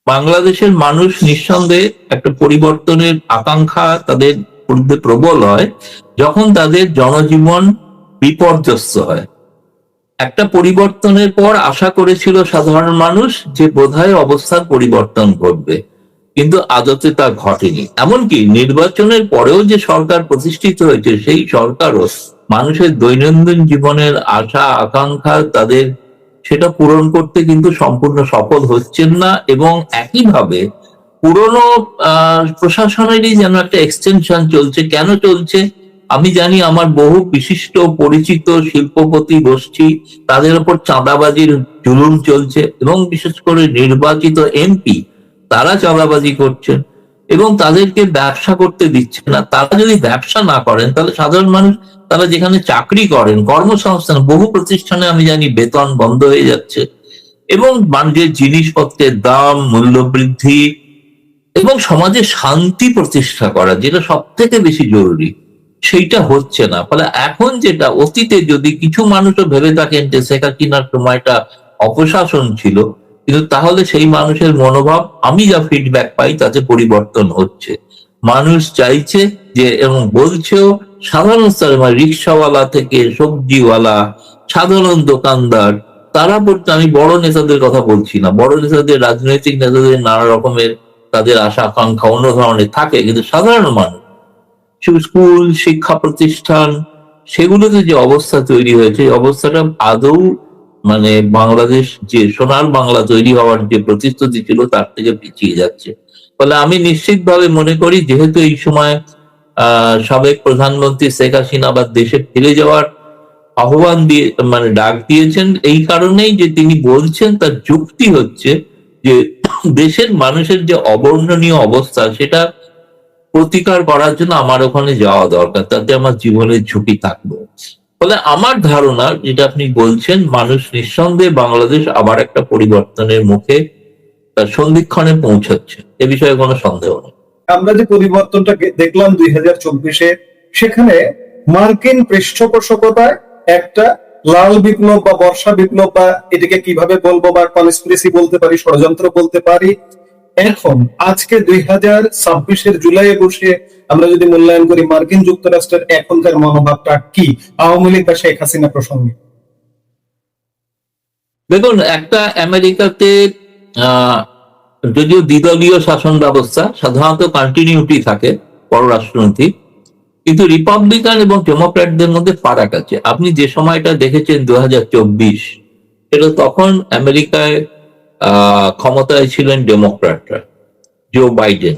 বাংলাদেশের মানুষ নিঃসন্দেহে একটা পরিবর্তনের আকাঙ্ক্ষা তাদের মধ্যে প্রবল হয় যখন তাদের জনজীবন বিপর্যস্ত হয়। একটা পরিবর্তনের পর আশা করেছিল সাধারণ মানুষ যে বোধহয় অবস্থার পরিবর্তন ঘটবে, কিন্তু আদতে তা ঘটেনি। এমনকি নির্বাচনের পরেও যে সরকার প্রতিষ্ঠিত হয়েছে সেই সরকারও মানুষের দৈনন্দিন জীবনের আশা আকাঙ্ক্ষা তাদের সেটা পূরণ করতে কিন্তু সম্পূর্ণ সফল হচ্ছেন না। এবং একইভাবে পুরনো প্রশাসনেরই যেন একটা এক্সটেনশন চলছে। কেন চলছে? আমি জানি আমার বহু বিশিষ্ট পরিচিত শিল্পপতি গোষ্ঠী, তাদের উপর চাঁদাবাজির জুলুম চলছে এবং বিশেষ করে নির্বাচিত এমপি তারা চাঁদাবাজি করছেন এবং তাদেরকে ব্যবসা করতে দিচ্ছে না। তারা যদি ব্যবসা না করেন তাহলে সাধারণ মানুষ, তারা যেখানে চাকরি করেন, কর্মসংস্থান, বহু প্রতিষ্ঠানে আমি জানি বেতন বন্ধ হয়ে যাচ্ছে এবং যে জিনিসপত্রের দাম, মূল্য বৃদ্ধি এবং সমাজে শান্তি প্রতিষ্ঠা করা, যেটা সব থেকে বেশি জরুরি, সেইটা হচ্ছে না। ফলে এখন যেটা, অতীতে যদি কিছু মানুষও ভেবে থাকেন যে শেখ হাসিনার সময়টা অপশাসন ছিল, কিন্তু তাহলে সেই মানুষের মনোভাব, আমি যা ফিডব্যাক পাই তাতে পরিবর্তন হচ্ছে। মানুষ চাইছে যে, এবং বলছেও, সাধারণ স্তরে মানে রিক্সাওয়ালা থেকে সবজিওয়ালা, সাধারণ দোকানদার, তারা বলতে, আমি বড় নেতাদের কথা বলছি না, বড় নেতাদের, রাজনৈতিক নেতাদের নানা রকমের তাদের আশা আকাঙ্ক্ষা অন্য ধরনের থাকে, কিন্তু সাধারণ মানুষ, স্কুল, শিক্ষা প্রতিষ্ঠান, সেগুলোতে যে অবস্থা তৈরি হয়েছে, এই অবস্থাটা আদৌ মানে বাংলাদেশ যে সোনার বাংলা তৈরি হওয়ার যে প্রতিশ্রুতি ছিল তার থেকে পিছিয়ে যাচ্ছে। ফলে আমি নিশ্চিতভাবে মনে করি, যেহেতু এই সময় সাবেক প্রধানমন্ত্রী শেখ হাসিনা আবার দেশে ফিরে যাওয়ার আহ্বান দিয়ে মানে ডাক দিয়েছেন, এই কারণেই যে তিনি বলছেন, তার যুক্তি হচ্ছে যে দেশের মানুষের যে অবর্ণনীয় অবস্থা সেটা প্রতিকার করার জন্য আমার ওখানে যাওয়া দরকার, তাতে আমার জীবনের ঝুঁকি থাকবে। ফলে আমার ধারণা, যেটা আপনি বলছেন, মানুষ নিঃসন্দেহে বাংলাদেশ আবার একটা পরিবর্তনের মুখে তার সন্ধিক্ষণে পৌঁছাচ্ছে, এ বিষয়ে কোনো সন্দেহ নেই। আমরা যে পরিবর্তনটা দেখলাম 2024-এ, সেখানে মার্কিন পৃষ্ঠপোষকতায় একটা লাল বিপ্লব বা বর্ষা বিপ্লব, বা এটাকে কিভাবে বলবো, বা কনস্পিরেসি বলতে পারি, ষড়যন্ত্র বলতে পারি, এখন আজকে 2026-এর জুলাইয়ে বসে আমরা যদি মূল্যায়ন করি মার্কিন যুক্তরাষ্ট্রের এখনকার মনোভাবটা কি আওয়ামী লীগ বা শেখ হাসিনা প্রসঙ্গে? দেখুন, একটা আমেরিকাতে যদিও দ্বিদলীয় শাসন ব্যবস্থা, সাধারণত কন্টিনিউটি থাকে পররাষ্ট্রনীতি, কিন্তু রিপাবলিকান এবং ডেমোক্র্যাটদের মধ্যে ফারাক আছে। আপনি যে সময়টা দেখেছেন 2024, সেটা তখন আমেরিকায় ক্ষমতায় ছিলেন ডেমোক্র্যাটরা, জো বাইডেন,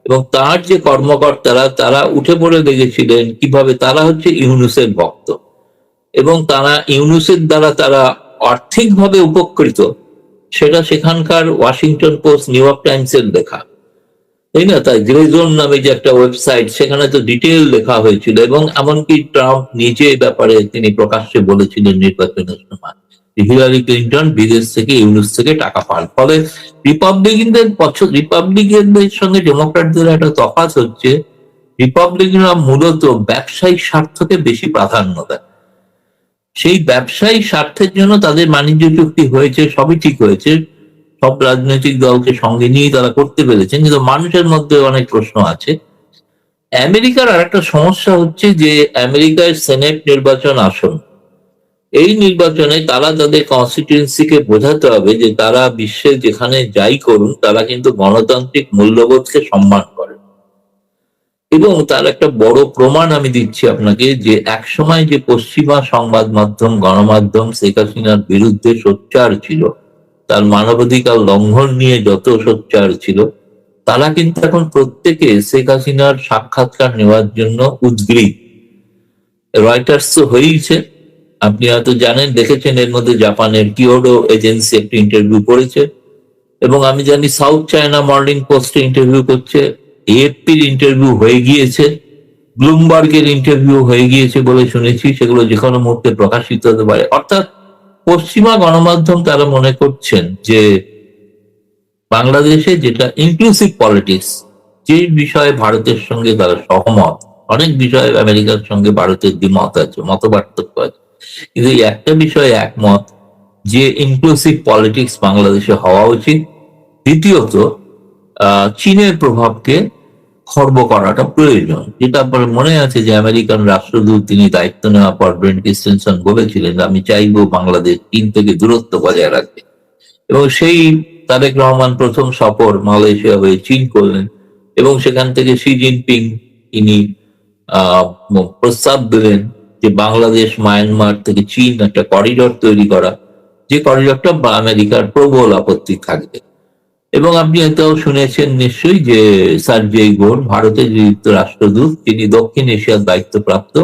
এবং তার যে কর্মকর্তারা, তারা উঠে পড়ে লেগেছিলেন কিভাবে তারা হচ্ছে ইউনুসের ভক্ত এবং তারা ইউনুসের দ্বারা তারা আর্থিকভাবে উপকৃত, সেটা সেখানকার ওয়াশিংটন পোস্ট, নিউ ইয়র্ক টাইমসের লেখা, তাই না? তাই গ্রেজোন নামে যে একটা ওয়েবসাইট, সেখানে তো ডিটেল লেখা হয়েছিল এবং এমনকি ট্রাম্প নিজে ব্যাপারে তিনি প্রকাশ্যে বলেছিলেন নির্বাচনের সময়, হিলারি ক্লিন্টন বিদেশ থেকে, ইউনুস থেকে টাকা পান। ফলে রিপাবলিকানদের সঙ্গে ডেমোক্র্যাটদের একটা তফাৎ হচ্ছে, রিপাবলিকানরা মূলত ব্যবসায়িক স্বার্থকে বেশি প্রাধান্য দেয়। সেই ব্যবসায়িক স্বার্থের জন্য তাদের বাণিজ্য চুক্তি হয়েছে, সবই ঠিক হয়েছে, সব রাজনৈতিক দলকে সঙ্গে নিয়ে তারা করতে পেরেছেন, কিন্তু মানুষের মধ্যে অনেক প্রশ্ন আছে। আমেরিকার আর একটা সমস্যা হচ্ছে যে আমেরিকায় সেনেট নির্বাচন আসন্ন, এই নির্বাচনে তারা তাদের কনস্টিটিউয়েন্সিকে বোঝাতে হবে যে তারা বিশ্বে যেখানে যাই করুন তারা কিন্তু গণতান্ত্রিক মূল্যবোধকে সম্মান করে। এবং তার একটা বড় প্রমাণ আমি দিচ্ছি আপনাকে, যে একসময় যে পশ্চিমা সংবাদ মাধ্যম, গণমাধ্যম শেখ হাসিনার বিরুদ্ধে সোচ্চার ছিল, তার মানবাধিকার লঙ্ঘন নিয়ে যত সোচ্চার ছিল, তারা কিন্তু এখন প্রত্যেকে শেখ হাসিনার সাক্ষাৎকার নেওয়ার জন্য উদ্গ্রীব। রয়টার্স তো হয়েইছে, আপনি হয়তো জানেন, দেখেছেন, এর মধ্যে জাপানের কিওডো এজেন্সি একটা ইন্টারভিউ করেছে এবং আমি জানি সাউথ চায়না মর্নিং পোস্টে ইন্টারভিউ করছে, এএফপির ইন্টারভিউ হয়ে গিয়েছে, ব্লুমবার্গের ইন্টারভিউ হয়ে গিয়েছে বলে শুনেছি, সেগুলো যে কোনো মুহূর্তে প্রকাশিত হতে পারে। অর্থাৎ পশ্চিমা গণমাধ্যম তারা মনে করছেন যে বাংলাদেশে যেটা ইনক্লুসিভ পলিটিক্স, যে বিষয়ে ভারতের সঙ্গে তারা সহমত, অনেক বিষয়ে আমেরিকার সঙ্গে ভারতের দ্বিমত আছে, মত পার্থক্য আছে, কিন্তু এই একটা বিষয়ে একমত যে ইনক্লুসিভ পলিটিক্স বাংলাদেশে হওয়া উচিত দ্বিতীয়ত চীনের প্রভাবকে খর্ব করাটা প্রয়োজন, যেটা আপনার মনে আছে যে আমেরিকান রাষ্ট্রদূত তিনি দায়িত্ব নেওয়ার পর ব্রেন্ট ক্রিস্টেনসন বলেছিলেন, আমি চাইবো বাংলাদেশ চীন থেকে দূরত্ব বজায় রাখবে। এবং সেই তারেক রহমান প্রথম সফর মালয়েশিয়া হয়ে চীন করলেন এবং সেখান থেকে শি জিনপিং তিনি প্রস্তাব দিলেন যে বাংলাদেশ মায়ানমার থেকে চীন একটা করিডর তৈরি করা, যে করিডরটা আমেরিকার প্রবল আপত্তি থাকবে। এবং আপনি এটাও শুনেছেন নিশ্চয়ই যে সার্জেই গোর ভারতের নিযুক্ত রাষ্ট্রদূত, তিনি দক্ষিণ এশিয়ার দায়িত্বপ্রাপ্ত,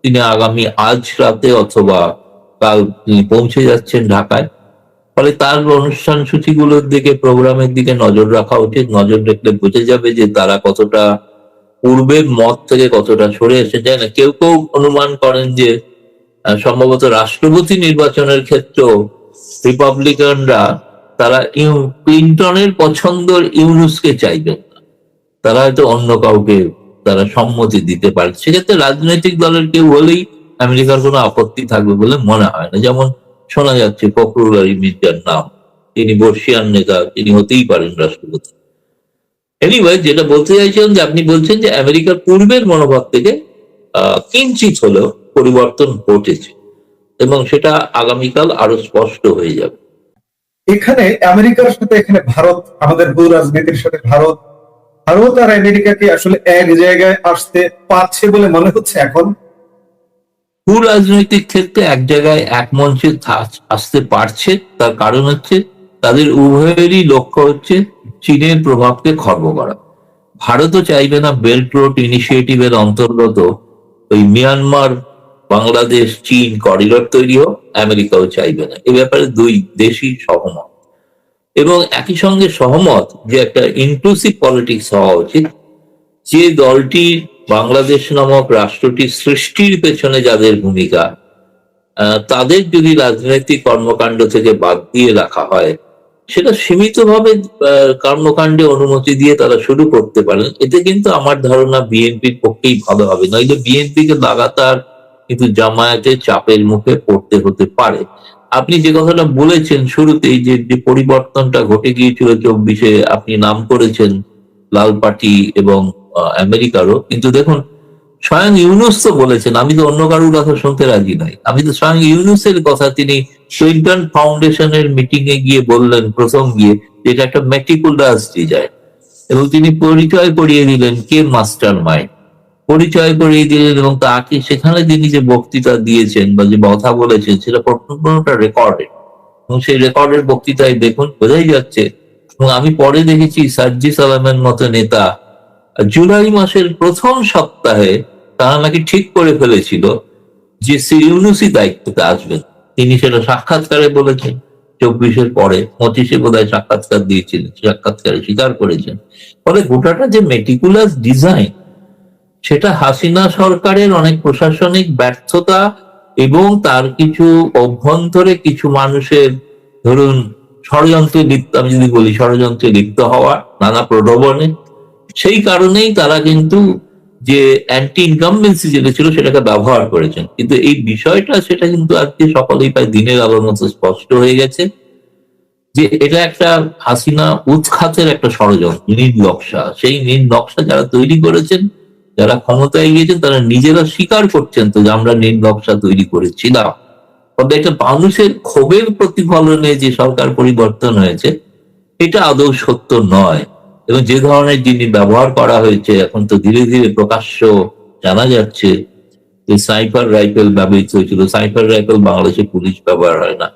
তিনি আগামী আজ রাতে অথবা কাল তিনি পৌঁছে যাচ্ছেন ঢাকায়। ফলে তার অনুষ্ঠান সূচিগুলোর দিকে, প্রোগ্রামের দিকে নজর রাখা উচিত। নজর রাখলে বোঝা যাবে যে তারা কতটা পূর্বের মত থেকে কতটা সরে এসে যায় না। কেউ কেউ অনুমান করেন যে সম্ভবত রাষ্ট্রপতি নির্বাচনের ক্ষেত্রেও রিপাবলিকানরা তারা ক্লিন্টনের পছন্দের ইউনুসকে চাইবেন না, তারা হয়তো অন্য কাউকে তারা সম্মতি দিতে পারে। সেক্ষেত্রে রাজনৈতিক দলের কেউ হলেই আমেরিকার কোনো আপত্তি থাকবে বলে মনে হয় না। যেমন শোনা যাচ্ছে ফখরুল আলী মির্জার নাম, তিনি বর্ষিয়ান নেতা, তিনি হতেই পারেন রাষ্ট্রপতি। এনিওয়ে, যেটা বলতে চাইছিলাম যে আপনি বলছেন যে আমেরিকার পূর্বের মনোভাব থেকে কিঞ্চিত হলেও পরিবর্তন ঘটেছে এবং সেটা আগামীকাল আরো স্পষ্ট হয়ে যাবে। এখানে আমেরিকার সাথে এখানে ভারত, আমাদের ভূ রাজনীতির সাথে ভারত আর আমেরিকাকে আসলে এক জায়গায় আসতে পারছে বলে মনে হচ্ছে এখন? ভূ রাজনৈতিক ক্ষেত্রে এক জায়গায় এক মঞ্চে আসতে পারছে, তার কারণ হচ্ছে তাদের উভয়েরই লক্ষ্য হচ্ছে চীনের প্রভাবকে খর্ব করা। ভারতও চাইবে না বেল্ট রোড ইনিশিয়েটিভের অন্তর্গত ওই মিয়ানমার বাংলাদেশ চীন করিডর তৈরি হোক, আমেরিকাও চাইবে না। এ ব্যাপারে দুই দেশই সহমত এবং একই সঙ্গে সহমত যে একটা ইনক্লুসিভ পলিটিক্স হওয়া উচিত। যে দলটি বাংলাদেশ নামক রাষ্ট্রটি সৃষ্টির পেছনে যাদের ভূমিকা, তাদের যদি রাজনৈতিক কর্মকাণ্ড থেকে বাদ দিয়ে রাখা হয়, সেটা সীমিতভাবে কর্মকাণ্ডে অনুমতি দিয়ে তারা শুরু করতে পারেন, এতে কিন্তু আমার ধারণা বিএনপির পক্ষেই ভালো হবে। নইলে বিএনপিকে লাগাতার কিন্তু জামায়াতের চাপের মুখে পড়তে হতে পারে। আপনি যে কথাটা বলেছেন শুরুতেই যে পরিবর্তনটা ঘটে গিয়েছিল 24-এ, আপনি নাম করেছেন লাল পার্টি এবং আমেরিকারও, কিন্তু দেখুন স্বয়ং ইউনুস তো বলেছেন, আমি তো অন্য কারোর কথা শুনতে রাজি নাই। আমি তো স্বয়ং ইউনুসের কথা তিনি ক্লিন্টন ফাউন্ডেশনের মিটিং এ গিয়ে বললেন, প্রথম গিয়ে, যেটা একটা মেটিকুলাস ডিজাইন, এবং তিনি পরিচয় করিয়ে দিলেন কে মাস্টার মাইন্ড, পরিচয় করিয়ে দিলেন। এবং তাকে সেখানে তিনি যে বক্তৃতা দিয়েছেন বা যে কথা বলেছেন সেটা কোনোটা রেকর্ডেড, এবং সেই রেকর্ডের বক্তৃতায় দেখুন বোঝাই যাচ্ছে। এবং আমি পরে দেখেছি সার্জি সালামের মতো নেতা জুলাই মাসের প্রথম সপ্তাহে তারা নাকি ঠিক করে ফেলেছিল যে ইউনুসই দায়িত্বতে আসবেন। তিনি সেটা সাক্ষাৎকারে বলেছেন 24-এর পরে, 25-এ বোধহয় সাক্ষাৎকার দিয়েছিলেন, সাক্ষাৎকারে স্বীকার করেছেন। ফলে গোটাটা যে মেটিকুলাস ডিজাইন, সেটা হাসিনা সরকারের অনেক প্রশাসনিক ব্যর্থতা এবং তার কিছু অভ্যন্তরে কিছু মানুষের ধরুন ষড়যন্ত্রে লিপ্ত, আমি যদি বলি ষড়যন্ত্রে লিপ্ত হওয়া নানা প্রলোভনে, সেই কারণেই তারা কিন্তু যে অ্যান্টি ইনকামবেন্সি যেটা ছিল সেটাকে ব্যবহার করেছেন। কিন্তু এই বিষয়টা সেটা কিন্তু আজকে সকলেই প্রায় দিনের আলোর মতো স্পষ্ট হয়ে গেছে যে এটা একটা হাসিনা উৎখাতের একটা ষড়যন্ত্র, নীল নকশা। সেই নীল নকশা যারা তৈরি করেছেন, যারা ক্ষমতায় গিয়েছেন, তারা নিজেরা স্বীকার করছেন তো যে আমরা নীল নকশা তৈরি করেছিলাম। তবে একটা মানুষের ক্ষোভের প্রতিফলনে যে সরকার পরিবর্তন হয়েছে, এটা আদৌ সত্য নয়। এবং যে ধরনের জিনিস ব্যবহার করা হয়েছে, এখন তো ধীরে ধীরে প্রকাশ্য জানা যাচ্ছে যে স্নাইপার রাইফেল ব্যবহৃত হয়েছিল। স্নাইপার রাইফেল বাংলাদেশে পুলিশ ব্যবহার হয় না।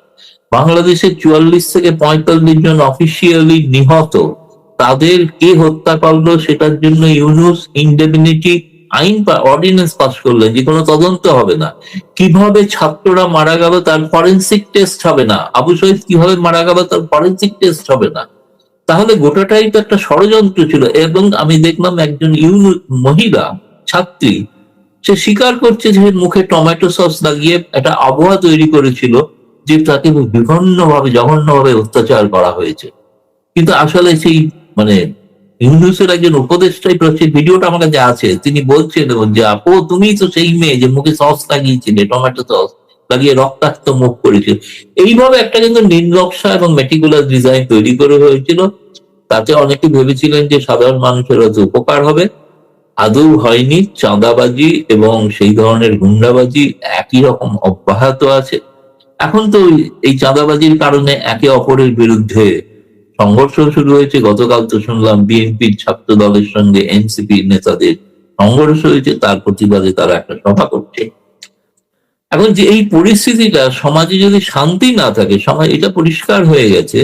বাংলাদেশে 44 থেকে 45 জন অফিসিয়ালি নিহত, তাদের কে হত্যা করলো সেটার জন্য ইউনুস ইনডেমনিটি আইন বা অর্ডিন্যান্স পাস করলেন, যে কোনো তদন্ত হবে না। কিভাবে ছাত্ররা মারা গেল তার ফরেন্সিক টেস্ট হবে না। আবু শহীদ কিভাবে মারা গেল তার ফরেন্সিক টেস্ট হবে না। তাহলে গোটাটাই তো একটা ষড়যন্ত্র ছিল। এবং আমি দেখলাম একজন মহিলা ছাত্রী, সে স্বীকার করছে যে মুখে টমেটো সস লাগিয়ে একটা আবহাওয়া তৈরি করেছিল যে তাকে বিভিন্নভাবে জঘন্যভাবে অত্যাচার করা হয়েছে। কিন্তু আসলে সেই মানে ইউনুসের একজন উপদেষ্টাই, ভিডিওটা আমার কাছে আছে, তিনি বলছেন যে আপু তুমি তো সেই মেয়ে যে মুখে সস লাগিয়েছিলে, টমেটো সস লাগিয়ে রক্তাক্ত মুখ করেছিল। এইভাবে একটা কিন্তু নীল নকশা এবং মেটিকুলাস ডিজাইন তৈরি করে হয়েছিল। তাতে অনেকে ভেবেছিলেন যে সাধারণ মানুষের হয়তো উপকার হবে, আদৌ হয়নি। চাঁদাবাজি এবং সেই ধরনের গুন্ডাবাজি একই রকম অব্যাহত আছে। এখন তো এই চাঁদাবাজির কারণে একে অপরের বিরুদ্ধে সংঘর্ষ শুরু হয়েছে। গতকাল তো শুনলাম বিএনপির ছাত্র দলের সঙ্গে এনসিপি নেতাদের সংঘর্ষ হয়েছে, তার প্রতিবাদে তারা একটা সভা করছে। এখন যে এই পরিস্থিতিটা, সমাজে যদি শান্তি না থাকে, সমাজ এটা পরিষ্কার হয়ে গেছে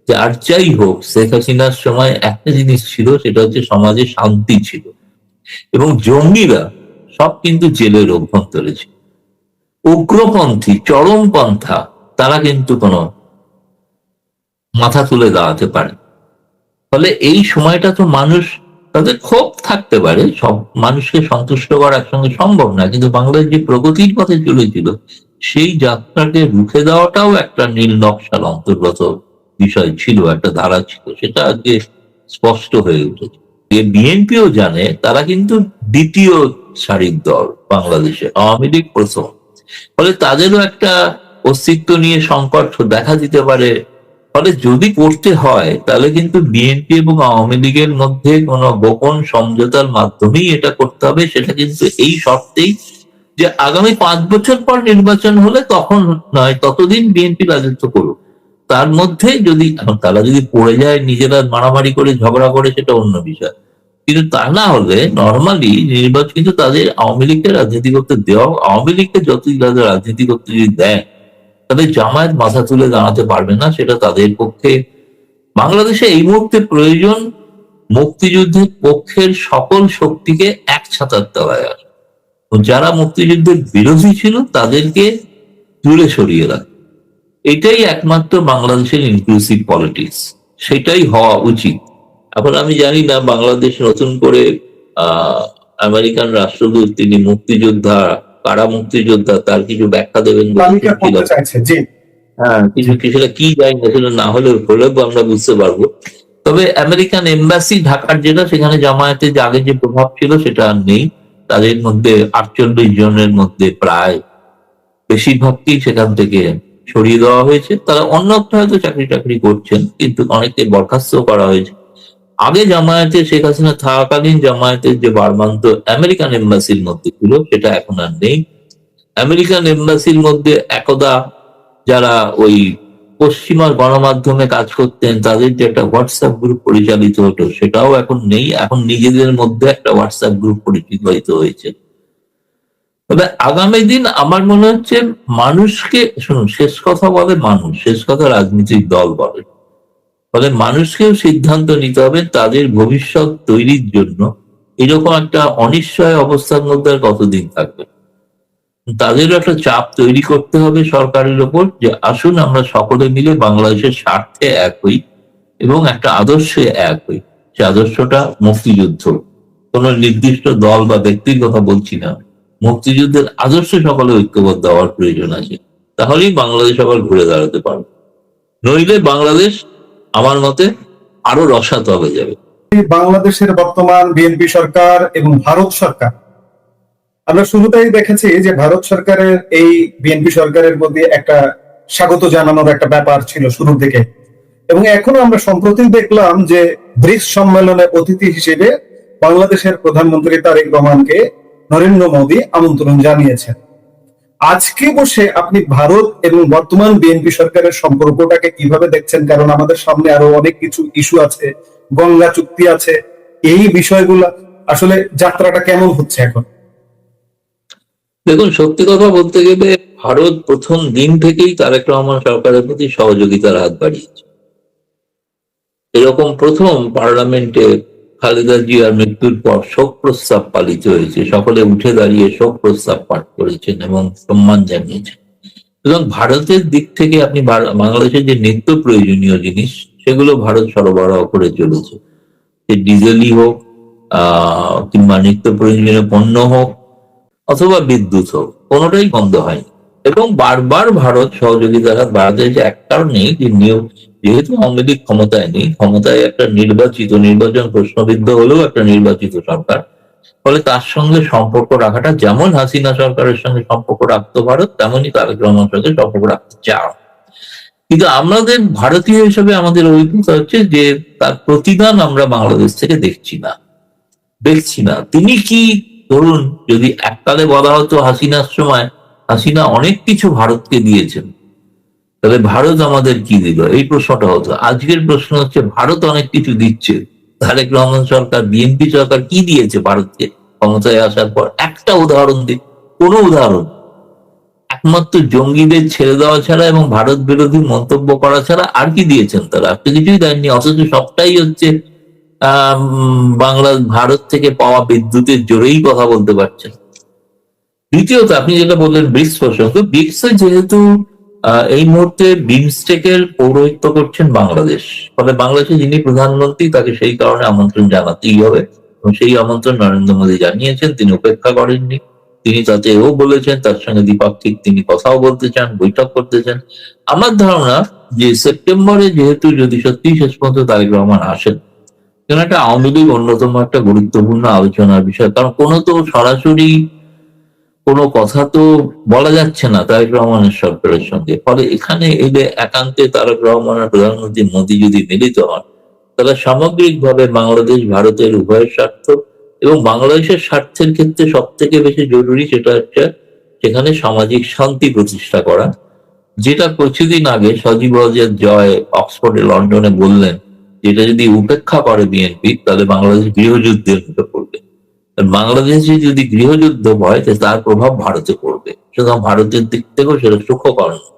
যে আর যাই হোক শেখ হাসিনার সময় একটা জিনিস ছিল, সেটা হচ্ছে সমাজে শান্তি ছিল এবং জঙ্গিরা সব কিন্তু জেলের অভ্যন্তরে ছিল। উগ্রপন্থী চরমপন্থা তারা কিন্তু কোনো মাথা তুলে দাঁড়াতে পারে। ফলে এই সময়টা তো মানুষ, তাদের ক্ষোভ থাকতে পারে, সব মানুষকে সন্তুষ্ট করা একসঙ্গে সম্ভব না, কিন্তু বাংলাদেশ যে প্রগতির পথে চলেছিল সেই যাত্রাকে রুখে দেওয়াটাও একটা নীল নকশার অন্তর্গত বিষয় ছিল, একটা ধারা ছিল, সেটা আজকে স্পষ্ট হয়ে উঠেছে। বিএনপিও জানে তারা কিন্তু দ্বিতীয় সারির দল বাংলাদেশে, আওয়ামী লীগ প্রথম। ফলে তাদেরও একটা অস্তিত্ব নিয়ে সংকট দেখা দিতে পারে। ফলে যদি করতে হয় তাহলে কিন্তু বিএনপি এবং আওয়ামী লীগের মধ্যে কোনো গোপন সমঝোতার মাধ্যমেই এটা করতে হবে। সেটা কিন্তু এই শর্তেই যে আগামী 5 বছর পর নির্বাচন হলে তখন নয়, ততদিন বিএনপি রাজত্ব করুক। তার মধ্যে যদি তারা যদি পড়ে যায়, নিজেরা মারামারি করে ঝগড়া করে, সেটা অন্য বিষয়। কিন্তু তা না হলে নর্মালি নির্বাচন কিন্তু তাদের আওয়ামী লীগকে রাজনীতি করতে দেওয়া, আওয়ামী লীগকে যতই তাদের রাজনীতি করতে যদি দেয়, তাদের জামায়াত মাথা তুলে দাঁড়াতে পারবে না। সেটা তাদের পক্ষে বাংলাদেশে এই মুহূর্তে প্রয়োজন মুক্তিযুদ্ধের পক্ষের সকল শক্তিকে এক ছাতার তলায় আসে। যারা মুক্তিযুদ্ধের বিরোধী ছিল তাদেরকে দূরে সরিয়ে রাখে। এটাই একমাত্র বাংলাদেশের ইনক্লুসিভ পলিটিক্স, সেটাই হওয়া উচিত। এখন আমি জানি না বাংলাদেশ নতুন করে আমেরিকান রাষ্ট্রদূত, তিনি মুক্তিযোদ্ধা, কারা মুক্তিযোদ্ধা, তার কিছু ব্যাখ্যা দেবেন হ্যাঁ, কিছু কিছুটা কি যায় না হলে আমরা বুঝতে পারবো। তবে আমেরিকান এম্বাসি ঢাকার যেটা, সেখানে জামায়াতের যে আগে যে প্রভাব ছিল সেটা আর নেই। তাদের মধ্যে 48 জনের মধ্যে প্রায় বেশিরভাগকেই সেখান থেকে সরিয়ে দেওয়া হয়েছে। তারা অন্যত্র হয়তো চাকরি করছেন, কিন্তু অনেককে বরখাস্ত করা হয়েছে। আগে জামায়াতে, শেখ হাসিনা থাকাকালীন জামায়াতের যে বারমান্ত আমেরিকান এম্বাসির মধ্যে ছিল, সেটা এখন আর নেই। আমেরিকান এম্বাসির মধ্যে একদা যারা ওই পশ্চিমা গণমাধ্যমে কাজ করতেন, তাদের যে একটা হোয়াটসঅ্যাপ গ্রুপ পরিচালিত হতো, সেটাও এখন নেই। এখন নিজেদের মধ্যে একটা হোয়াটসঅ্যাপ গ্রুপ পরিচালিত হয়েছে। তবে আগামী দিন আমার মনে হচ্ছে মানুষকে, শুনুন, শেষ কথা বলে মানুষ, শেষ কথা রাজনৈতিক দল বলে। ফলে মানুষকেও সিদ্ধান্ত নিতে হবে তাদের ভবিষ্যৎ তৈরির জন্য। এরকম একটা অনিশ্চয় অবস্থার মধ্যে আর কতদিন থাকবে, তাদেরও একটা চাপ তৈরি করতে হবে সরকারের ওপর, যে আসুন আমরা সকলে মিলে বাংলাদেশের স্বার্থে এক হই এবং একটা আদর্শে এক হই। সে আদর্শটা মুক্তিযুদ্ধ, কোন নির্দিষ্ট দল বা ব্যক্তির কথা বলছি না, মুক্তিযুদ্ধের আদর্শে সকলে ঐক্যবদ্ধ হওয়ার প্রয়োজন আছে। তাহলেই বাংলাদেশ আবার ঘুরে দাঁড়াতে পারবে, নইলে বাংলাদেশ আমার মতে আরো রসাতলে হয়ে যাবে। বাংলাদেশের বর্তমান বিএনপি সরকার এবং ভারত সরকার, আমরা শুরুতেই দেখেছি যে ভারত সরকারের এই বিএনপি সরকারের মধ্যে একটা স্বাগত জানানোর একটা ব্যাপার ছিল শুরুর দিকে, এবং এখনো আমরা সম্প্রতি দেখলাম যে ব্রিক্স সম্মেলনে অতিথি হিসেবে বাংলাদেশের প্রধানমন্ত্রী তারেক রহমানকে নরেন্দ্র মোদী আমন্ত্রণ জানিয়েছেন। আজকে বসে আপনি ভারত এবং বর্তমান বিএনপি সরকারের সম্পর্কটাকে কিভাবে দেখছেন? কারণ আমাদের সামনে আরো অনেক কিছু ইস্যু আছে, গঙ্গা চুক্তি আছে, এই বিষয়গুলো আসলে যাত্রাটা কেমন হচ্ছে এখন? দেখুন, সত্যি কথা বলতে গেলে ভারত প্রথম দিন থেকেই তারেক রহমান সরকারের প্রতি সহযোগিতার হাত বাড়িয়েছে। এরকম প্রথম পার্লামেন্টে খালেদা জিয়ার মৃত্যুর পর শোক প্রস্তাব পালিত হয়েছে, সকলে উঠে দাঁড়িয়ে শোক প্রস্তাব পাঠ করেছেন এবং সম্মান জানিয়েছেন। এবং ভারতের দিক থেকে আপনি বাংলাদেশের যে নিত্য প্রয়োজনীয় জিনিস, সেগুলো ভারত সরবরাহ করে চলেছে। ডিজেলই হোক, কিংবা নিত্য প্রয়োজনীয় পণ্য হোক, অথবা বিদ্যুৎ হোক, কোনোটাই বন্ধ হয়নি। এবং বারবার ভারত সহযোগিতার হাত বাড়াতে হয়েছে এক কারণেই, যে যেহেতু আওয়ামী লীগ ক্ষমতায় নেই, ক্ষমতায় একটা নির্বাচন প্রশ্নবিদ্ধ হলেও একটা নির্বাচিত সরকার, ফলে তার সঙ্গে সম্পর্ক রাখাটা, যেমন হাসিনা সরকারের সঙ্গে সম্পর্ক রাখতো ভারত, তেমনই তারেক রহমানের সঙ্গে সম্পর্ক রাখতে চাও। কিন্তু আমাদের ভারতীয় হিসেবে আমাদের অভিজ্ঞতা হচ্ছে যে তার প্রতিদান আমরা বাংলাদেশ থেকে দেখছি না। তিনি কি, ধরুন যদি এককালে বলা হতো হাসিনার সময় হাসিনা অনেক কিছু ভারতকে দিয়েছেন, তাহলে ভারত আমাদের কি দিল, এই প্রশ্নটা হতো। আজকের প্রশ্ন হচ্ছে ভারত অনেক কিছু দিচ্ছে, তারেক রহমান সরকার, বিএনপি সরকার কি দিয়েছে ভারতকে ক্ষমতায় আসার পর? একটা উদাহরণ দিন, কোনো উদাহরণ। একমাত্র জঙ্গিদের ছেড়ে দেওয়া ছাড়া এবং ভারত বিরোধী মন্তব্য করা ছাড়া আর কি দিয়েছেন তারা? একটা কিছুই দেননি, অথচ সবটাই হচ্ছে ভারত থেকে পাওয়া বিদ্যুতের জোরেই কথা বলতে পারছেন। দ্বিতীয়ত, আপনি যেটা বললেন ব্রিক্স প্রসঙ্গ, ব্রিক্সে যেহেতু এই মুহূর্তে বিমস্টেকের পৌরোহিত্য করছেন বাংলাদেশ, ফলে বাংলাদেশে যিনি প্রধানমন্ত্রী তাকে সেই কারণে আমন্ত্রণ জানাতেই হবে, এবং সেই আমন্ত্রণ নরেন্দ্র মোদী জানিয়েছেন, তিনি উপেক্ষা করেননি। তিনি তাতে এও বলেছেন তার সঙ্গে দ্বিপাক্ষিক তিনি কথাও বলতে চান, বৈঠক করতে চান। আমার ধারণা যে সেপ্টেম্বরে যেহেতু যদি সত্যি শেষ পর্যন্ত তারেক রহমান আসেন, কেন একটা আওয়ামী লীগ অন্যতম একটা গুরুত্বপূর্ণ আলোচনার বিষয়, কারণ কোনো তো সরাসরি কোনো কথা তো বলা যাচ্ছে না তারেক রহমানের সরকারের সঙ্গে। ফলে এখানে এলে একান্তে তারেক রহমান আর প্রধানমন্ত্রী মোদী যদি মিলিত হন, তাহলে সামগ্রিকভাবে বাংলাদেশ ভারতের উভয়ের স্বার্থ এবং বাংলাদেশের স্বার্থের ক্ষেত্রে সব থেকে বেশি জরুরি সেটা হচ্ছে সেখানে সামাজিক শান্তি প্রতিষ্ঠা করা, যেটা কিছুদিন আগে সজীব ওয়াজেদ জয় অক্সফোর্ডে লন্ডনে বললেন, যেটা যদি উপেক্ষা করে বিএনপি তাহলে বাংলাদেশ গৃহযুদ্ধের মুখে পড়বে। বাংলাদেশে যদি গৃহযুদ্ধ হয় তার প্রভাব ভারতে পড়বে, সুতরাং ভারতের দিক থেকেও সেটা সুখকর নয়।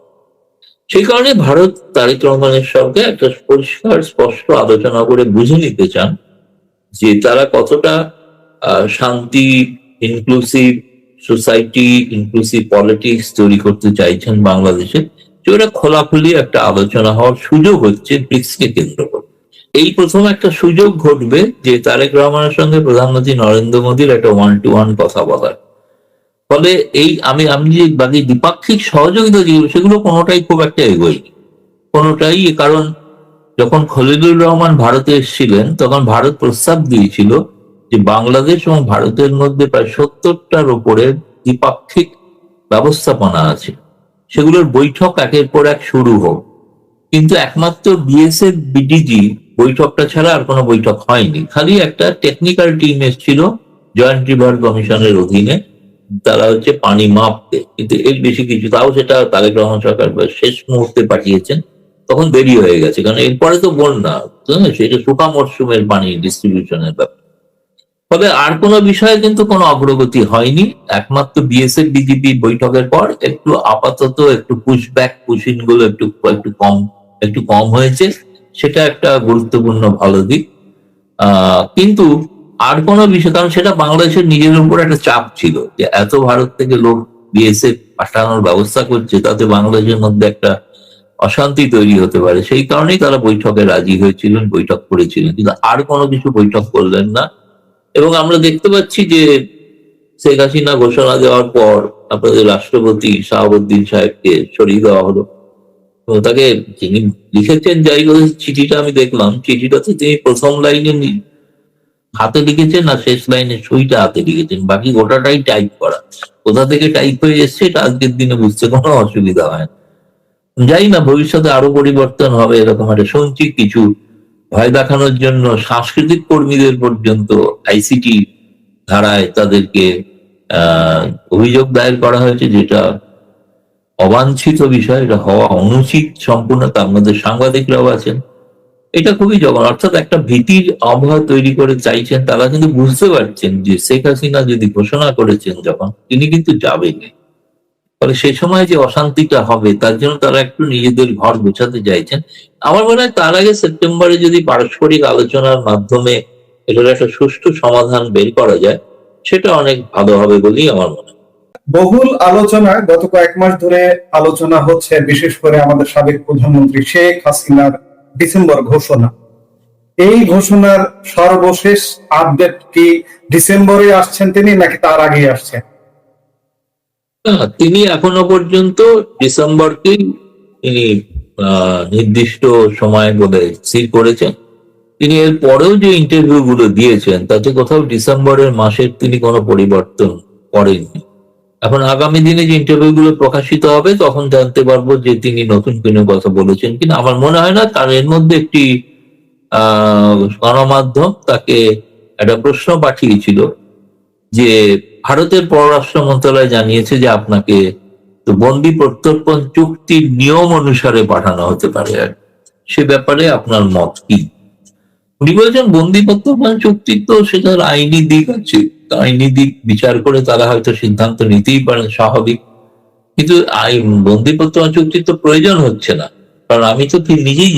সেই কারণে ভারত তারেক রহমানের সঙ্গে একটা পরিষ্কার স্পষ্ট আলোচনা করে বুঝে নিতে চান যে তারা কতটা শান্তি, ইনক্লুসিভ সোসাইটি, ইনক্লুসিভ পলিটিক্স তৈরি করতে চাইছেন বাংলাদেশে, যেটা খোলাখুলি একটা আলোচনা হওয়ার সুযোগ হচ্ছে ব্রিক্সকে কেন্দ্র করে। এই প্রথম একটা সুযোগ ঘটবে যে তারেক রহমানের সঙ্গে প্রধানমন্ত্রী নরেন্দ্র মোদীর একটা 1-to-1 কথা বলার। ফলে এই আমি যে বাকি দ্বিপাক্ষিক সহযোগিতা যেগুলো সেগুলো কোনোটাই খুব একটা এগোয়নি, কোনোটাই। কারণ যখন খলিলুর রহমান ভারতে এসেছিলেন তখন ভারত প্রস্তাব দিয়েছিল যে বাংলাদেশ এবং ভারতের মধ্যে প্রায় 70টার উপরে দ্বিপাক্ষিক ব্যবস্থাপনা আছে, সেগুলোর বৈঠক একের পর এক শুরু হোক। কিন্তু একমাত্র বিএসএফ বিডিজি বৈঠকটা ছাড়া আর কোনো বৈঠক হয়নি। খালি একটা টেকনিক্যাল টিম এসেছিল জয়েন্ট রিভার কমিশনের অধীনে, তারা হচ্ছে পানি মাপতে, কিন্তু এর বেশি কিছু, তাও সেটা তারেক রহমান সরকার শেষ মুহূর্তে পাঠিয়েছেন, তখন দেরি হয়ে গেছে, কারণ এরপরে তো বন্যা, সেটা শুকা মরশুমের পানি ডিস্ট্রিবিউশনের ব্যাপার। ফলে আর কোনো বিষয়ে কিন্তু কোনো অগ্রগতি হয়নি। একমাত্র বিএসএফ বিজেপি বৈঠকের পর একটু আপাতত একটু পুশব্যাক পুশিন গুলো একটু কম হয়েছে, সেটা একটা গুরুত্বপূর্ণ ভালো দিক। কিন্তু আর কোনো বিষয়, কারণ সেটা বাংলাদেশের নিজের উপর একটা চাপ ছিল যে এত ভারত থেকে লোক বিএসএফ পাঠানোর ব্যবস্থা করছে, তাতে বাংলাদেশের মধ্যে একটা অশান্তি তৈরি হতে পারে। সেই কারণেই তারা বৈঠকে রাজি হয়েছিলেন, বৈঠক করেছিলেন, কিন্তু আর কোনো কিছু বৈঠক করলেন না। এবং আমরা দেখতে পাচ্ছি যে শেখ হাসিনা ঘোষণা দেওয়ার পর আপনাদের রাষ্ট্রপতি শাহাবুদ্দিন সাহেবকে সরিয়ে দেওয়া হলো। তো তাকে যিনি লিখেছেন, যাই করে চিঠিটা আমি দেখলাম, চিঠিটাতে তিনি প্রথম লাইনে হাতে লিখেছেন আর শেষ লাইনে সইটা হাতে লিখেছেন, বাকি গোটাটাই টাইপ করা। কোথা থেকে টাইপ হয়ে এসছে এটা আজকের দিনে বুঝতে কোনো অসুবিধা হয় না। যাই না, ভবিষ্যতে আরো পরিবর্তন হবে এরকম একটা শুনছি। কিছু ভয় দেখানোর জন্য সাংস্কৃতিক কর্মীদের পর্যন্ত আইসিটি ধারায় তাদেরকে অভিযোগ দায়ের করা হয়েছে, যেটা অবাঞ্ছিত বিষয়, এটা হওয়া অনুচিত সম্পূর্ণ। তার মধ্যে সাংবাদিকরাও আছেন। এটা খুবই জঘন্য, অর্থাৎ একটা ভীতির আবহাওয়া তৈরি করে চাইছেন। তারা কিন্তু বুঝতে পারছেন যে শেখ হাসিনা যদি ঘোষণা করেছেন যখন, তিনি কিন্তু যাবেন, ফলে সে সময় যে অশান্তিটা হবে তার জন্য তারা একটু নিজেদের ঘর গোছাতে চাইছেন। আমার মনে হয় তার আগে সেপ্টেম্বরে যদি পারস্পরিক আলোচনার মাধ্যমে এটার একটা সুষ্ঠু সমাধান বের করা যায়, সেটা অনেক ভালো হবে বলেই আমার মনে হয়। বহুল আলোচনা গত কয়েক মাস ধরে আলোচনা হচ্ছে, বিশেষ করে আমাদের সাবেক প্রধানমন্ত্রী শেখ হাসিনার ডিসেম্বর ঘোষণা। এই ঘোষণার সর্বশেষ আপডেট কি ডিসেম্বরে আসছেন তিনি, নাকি তার আগে আসছেন? তিনি এখনো পর্যন্ত ডিসেম্বরকেই তিনি নির্দিষ্ট সময় বলে স্থির করেছেন। তিনি এর পরেও যে ইন্টারভিউ গুলো দিয়েছেন তাতে কোথাও ডিসেম্বরের মাসের তিনি কোনো পরিবর্তন করেননি। এখন আগামী দিনে যে ইন্টারভিউ গুলো প্রকাশিত হবে তখন জানতে পারবো যে তিনি নতুন কোনো কথা বলেছেন কিনা। আমার মনে হয় না, কারণ এর মধ্যে একটি গণমাধ্যম তাকে একটা প্রশ্ন পাঠিয়েছিল যে ভারতের পররাষ্ট্র মন্ত্রণালয় জানিয়েছে যে আপনাকে তো বন্দি প্রত্যর্পণ চুক্তির নিয়ম অনুসারে পাঠানো হতে পারে, আর সে ব্যাপারে আপনার মত কি? উনি বলছেন বন্দি প্রত্যর্পণ চুক্তি তো সেটার আইনি দিক আছে, আইনি দিক বিচার করে তারা হয়তো সিদ্ধান্ত নিতেই পারেন, স্বাভাবিক। কিন্তু বন্দি প্রত্যর্পণ চুক্তির তো প্রয়োজন হচ্ছে না, কারণ আমি তো নিজেই